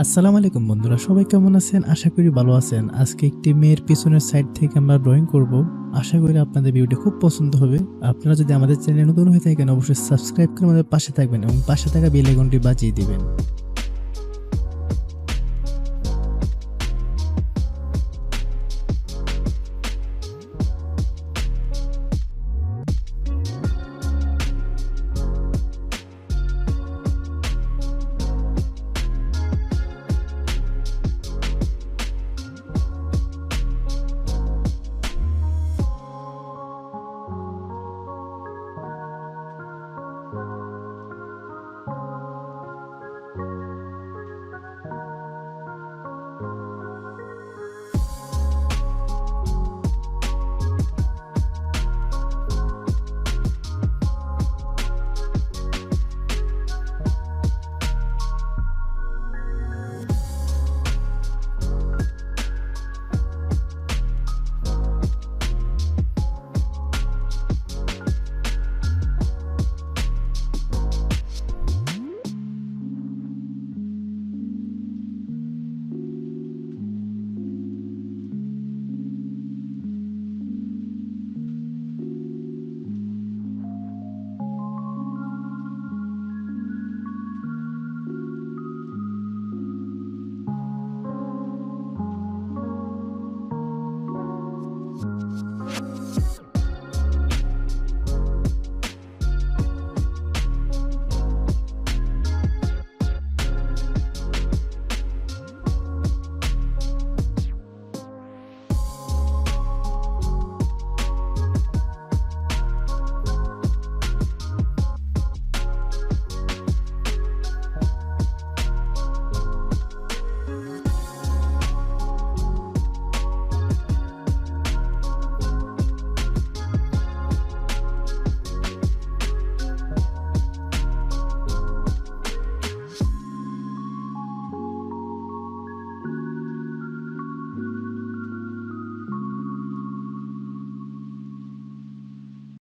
আসসালামু আলাইকুম বন্ধুরা, সবাই কেমন আছেন? আশা করি ভালো আছেন। আজকে একটি মেয়ের পিছনের সাইড থেকে আমরা ড্রয়িং করব। আশা করি আপনাদের ভিডিওটি খুব পছন্দ হবে। আপনারা যদি আমাদের চ্যানেলে নতুন হয়ে থাকেন অবশ্যই সাবস্ক্রাইব করে আমাদের পাশে থাকবেন এবং পাশে থাকা বেল আইকনটি বাজিয়ে দিবেন।